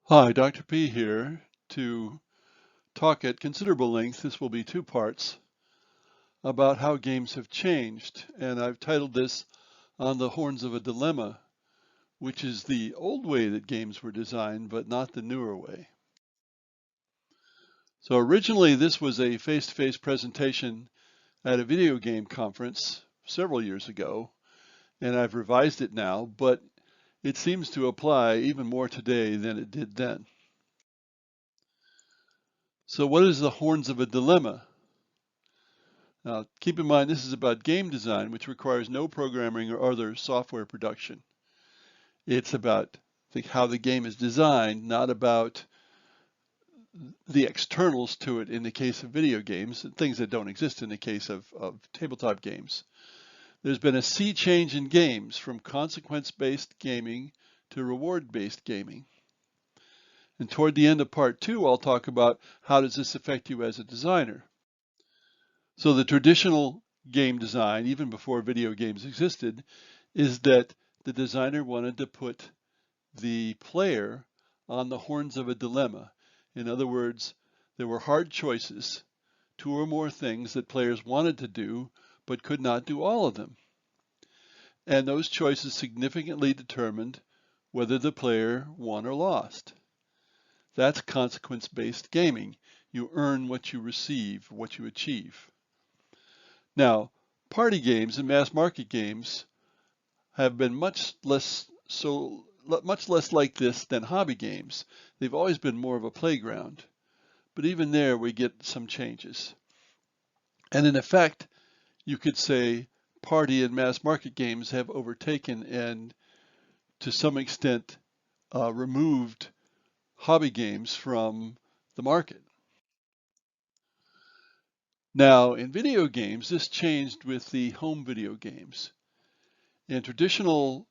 Hi, Dr. P here to talk at considerable length. This will be two parts about how games have changed. And I've titled this On the Horns of a Dilemma, which is the old way that games were designed, but not the newer way. So originally this was a face-to-face presentation at a video game conference several years ago, and I've revised it now, but it seems to apply even more today than it did then. So what is the horns of a dilemma? Now, keep in mind this is about game design, which requires no programming or other software production. It's about how the game is designed, not about the externals to it in the case of video games, things that don't exist in the case of tabletop games. There's been a sea change in games from consequence-based gaming to reward-based gaming. And toward the end of part two, I'll talk about how does this affect you as a designer. So the traditional game design, even before video games existed, is that the designer wanted to put the player on the horns of a dilemma. In other words, there were hard choices, two or more things that players wanted to do, but could not do all of them. And those choices significantly determined whether the player won or lost. That's consequence-based gaming. You earn what you receive, what you achieve. Now, party games and mass market games have been much less like this than hobby games. They've always been more of a playground, but even there we get some changes. And in effect, you could say party and mass market games have overtaken and to some extent removed hobby games from the market. Now, in video games, this changed with the home video games. In traditional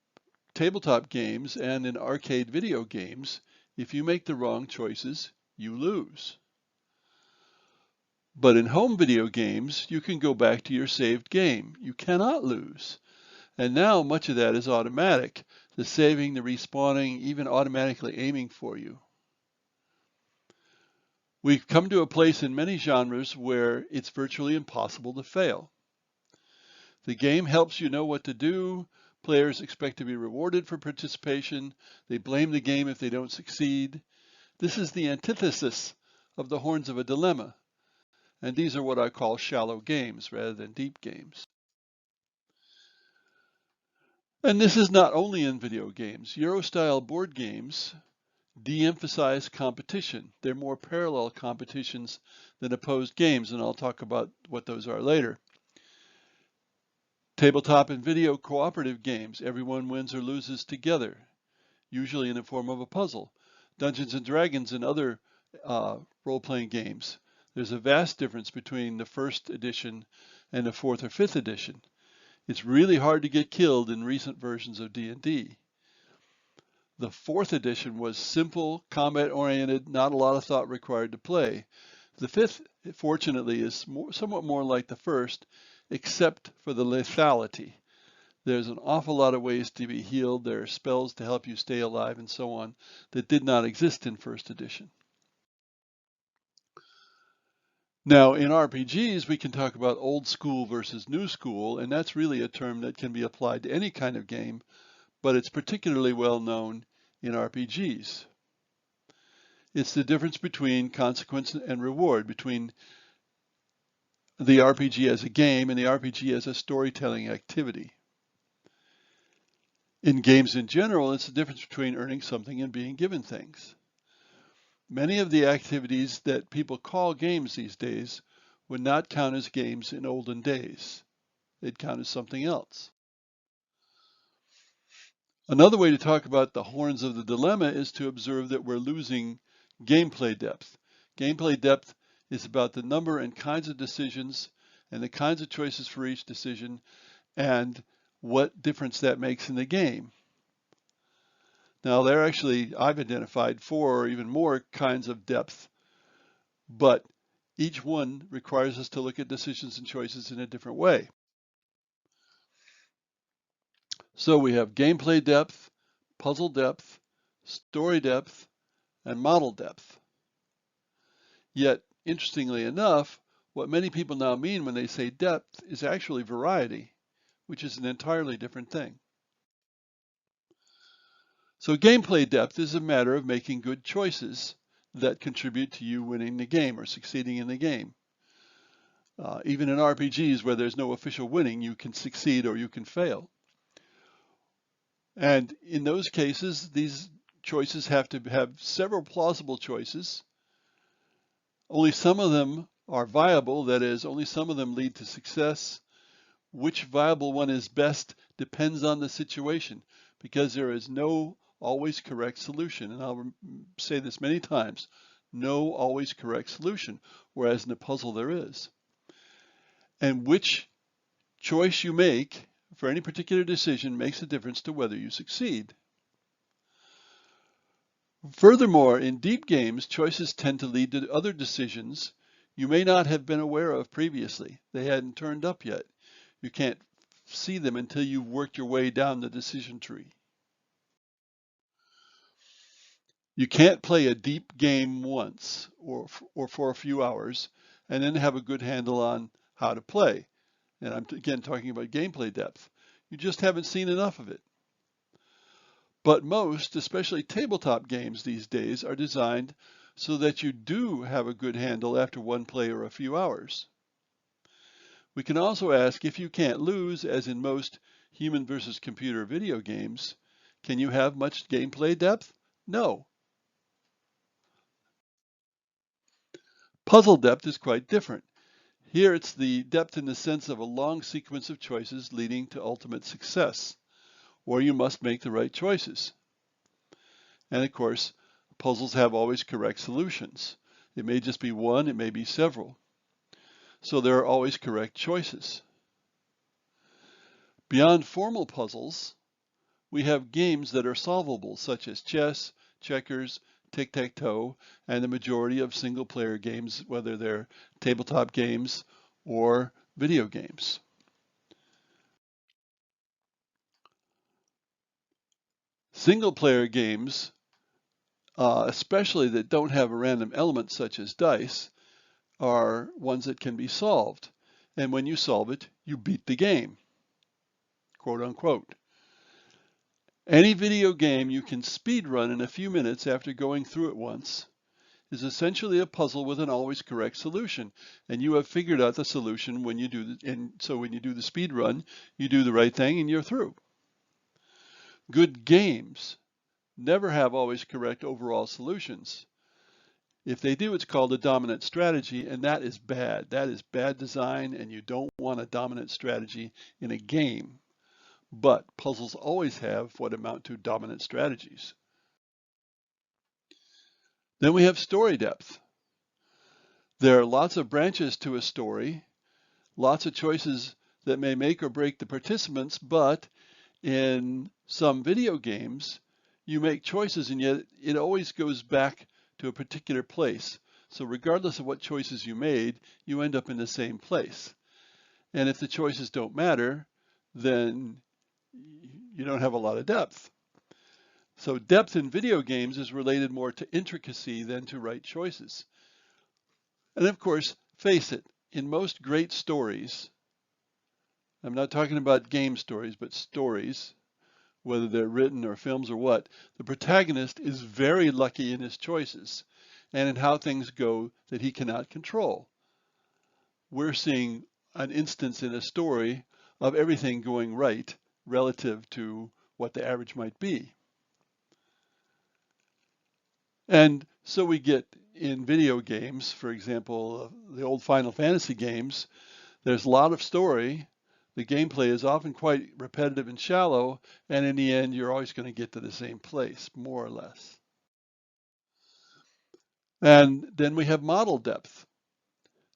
tabletop games and in arcade video games, if you make the wrong choices, you lose. But in home video games, you can go back to your saved game. You cannot lose. And now much of that is automatic. The saving, the respawning, even automatically aiming for you. We've come to a place in many genres where it's virtually impossible to fail. The game helps you know what to do. Players expect to be rewarded for participation. They blame the game if they don't succeed. This is the antithesis of the horns of a dilemma. And these are what I call shallow games rather than deep games. And this is not only in video games. Euro-style board games de-emphasize competition. They're more parallel competitions than opposed games, and I'll talk about what those are later. Tabletop and video cooperative games, everyone wins or loses together, usually in the form of a puzzle. Dungeons and Dragons and other role-playing games. There's a vast difference between the first edition and the fourth or fifth edition. It's really hard to get killed in recent versions of D&D. The fourth edition was simple, combat-oriented, not a lot of thought required to play. The fifth, fortunately, is somewhat more like the first, except for the lethality. There's an awful lot of ways to be healed. There are spells to help you stay alive and so on that did not exist in first edition. Now, in RPGs, we can talk about old school versus new school, and that's really a term that can be applied to any kind of game, but it's particularly well known in RPGs. It's the difference between consequence and reward, between the RPG as a game and the RPG as a storytelling activity. In games in general, it's the difference between earning something and being given things. Many of the activities that people call games these days would not count as games in olden days. They'd count as something else. Another way to talk about the horns of the dilemma is to observe that we're losing gameplay depth. Gameplay depth is about the number and kinds of decisions and the kinds of choices for each decision and what difference that makes in the game. Now, I've identified 4 or even more kinds of depth, but each one requires us to look at decisions and choices in a different way. So we have gameplay depth, puzzle depth, story depth, and model depth. Yet, interestingly enough, what many people now mean when they say depth is actually variety, which is an entirely different thing. So gameplay depth is a matter of making good choices that contribute to you winning the game or succeeding in the game. Even in RPGs where there's no official winning, you can succeed or you can fail. And in those cases, these choices have to have several plausible choices. Only some of them are viable, that is, only some of them lead to success. Which viable one is best depends on the situation, because there is no always correct solution. And I'll say this many times, no always correct solution, whereas in a puzzle there is. And which choice you make for any particular decision makes a difference to whether you succeed. Furthermore, in deep games, choices tend to lead to other decisions you may not have been aware of previously. They hadn't turned up yet. You can't see them until you've worked your way down the decision tree. You can't play a deep game once or for a few hours and then have a good handle on how to play. And I'm again talking about gameplay depth. You just haven't seen enough of it. But most, especially tabletop games these days, are designed so that you do have a good handle after one play or a few hours. We can also ask, if you can't lose, as in most human versus computer video games, can you have much gameplay depth? No. Puzzle depth is quite different. Here it's the depth in the sense of a long sequence of choices leading to ultimate success, or you must make the right choices. And of course, puzzles have always correct solutions. It may just be one, it may be several. So there are always correct choices. Beyond formal puzzles, we have games that are solvable, such as chess, checkers, tic-tac-toe, and the majority of single-player games, whether they're tabletop games or video games. Single-player games, especially that don't have a random element such as dice, are ones that can be solved. And when you solve it, you beat the game, quote unquote. Any video game you can speed run in a few minutes after going through it once is essentially a puzzle with an always correct solution. And you have figured out the solution when you do so when you do the speed run, you do the right thing and you're through. Good games never have always correct overall solutions. If they do, it's called a dominant strategy, and that is bad. That is bad design, and you don't want a dominant strategy in a game. But puzzles always have what amount to dominant strategies. Then we have story depth. There are lots of branches to a story, lots of choices that may make or break the participants, but in some video games, you make choices and yet it always goes back to a particular place. So regardless of what choices you made, you end up in the same place. And if the choices don't matter, then you don't have a lot of depth. So depth in video games is related more to intricacy than to right choices. And of course, face it, in most great stories, I'm not talking about game stories, but stories, whether they're written or films or what, the protagonist is very lucky in his choices and in how things go that he cannot control. We're seeing an instance in a story of everything going right relative to what the average might be. And so we get in video games, for example, the old Final Fantasy games, there's a lot of story. The gameplay is often quite repetitive and shallow, and in the end, you're always going to get to the same place, more or less. And then we have model depth.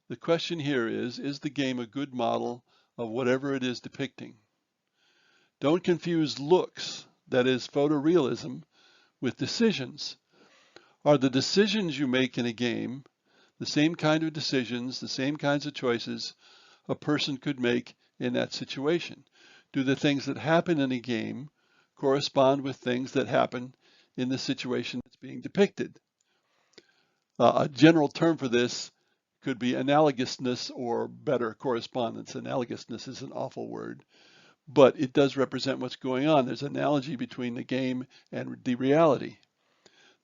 The question here is the game a good model of whatever it is depicting? Don't confuse looks, that is photorealism, with decisions. Are the decisions you make in a game the same kind of decisions, the same kinds of choices a person could make in that situation? Do the things that happen in a game correspond with things that happen in the situation that's being depicted? A general term for this could be analogousness or better correspondence. Analogousness is an awful word, but it does represent what's going on. There's an analogy between the game and the reality.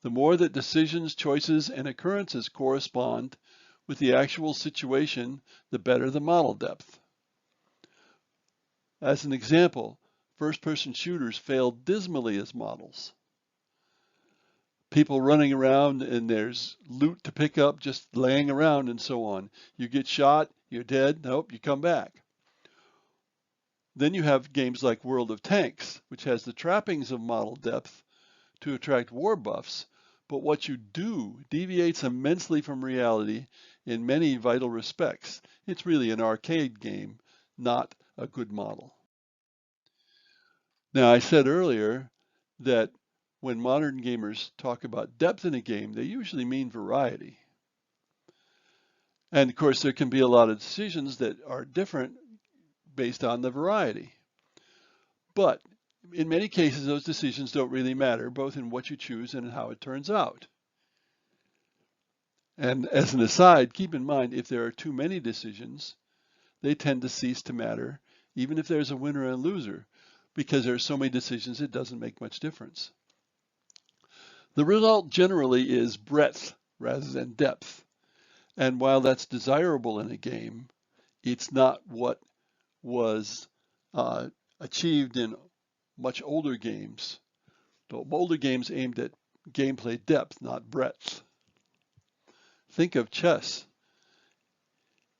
The more that decisions, choices, and occurrences correspond with the actual situation, the better the model depth. As an example, first-person shooters fail dismally as models. People running around and there's loot to pick up just laying around and so on. You get shot, you're dead, nope, you come back. Then you have games like World of Tanks, which has the trappings of model depth to attract war buffs, but what you do deviates immensely from reality in many vital respects. It's really an arcade game, not a good model. Now, I said earlier that when modern gamers talk about depth in a game, they usually mean variety. And of course, there can be a lot of decisions that are different based on the variety. But in many cases, those decisions don't really matter, both in what you choose and how it turns out. And as an aside, keep in mind, if there are too many decisions, they tend to cease to matter, even if there's a winner and loser, because there are so many decisions, it doesn't make much difference. The result generally is breadth rather than depth. And while that's desirable in a game, it's not what was achieved in much older games. The older games aimed at gameplay depth, not breadth. Think of chess.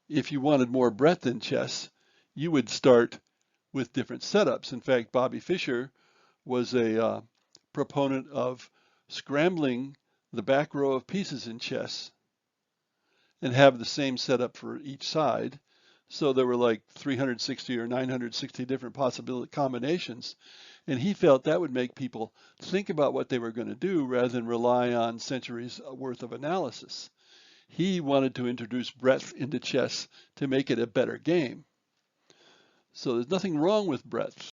If you wanted more breadth in chess, you would start with different setups. In fact, Bobby Fischer was a proponent of scrambling the back row of pieces in chess and have the same setup for each side. So there were like 360 or 960 different possible combinations. And he felt that would make people think about what they were going to do rather than rely on centuries worth of analysis. He wanted to introduce breadth into chess to make it a better game. So there's nothing wrong with breadth.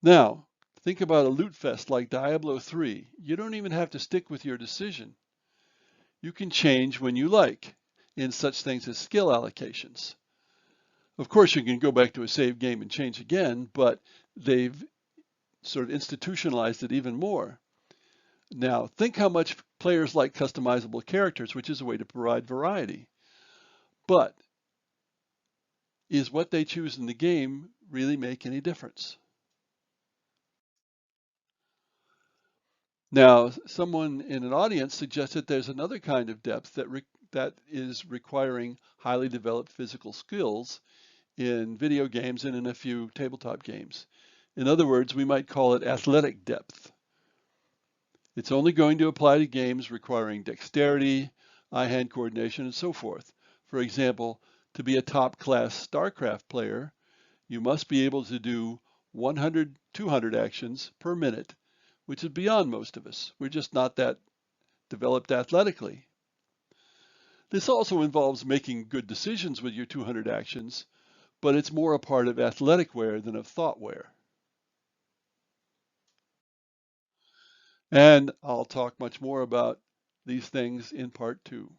Now, think about a loot fest like Diablo 3. You don't even have to stick with your decision. You can change when you like in such things as skill allocations. Of course, you can go back to a save game and change again, but they've sort of institutionalized it even more. Now, think how much players like customizable characters, which is a way to provide variety. But is what they choose in the game really make any difference? Now, someone in an audience suggested there's another kind of depth that is requiring highly developed physical skills in video games and in a few tabletop games. In other words, we might call it athletic depth. It's only going to apply to games requiring dexterity, eye-hand coordination, and so forth. For example, to be a top-class StarCraft player, you must be able to do 100, 200 actions per minute, which is beyond most of us. We're just not that developed athletically. This also involves making good decisions with your 200 actions, but it's more a part of athletic wear than of thought wear. And I'll talk much more about these things in part 2.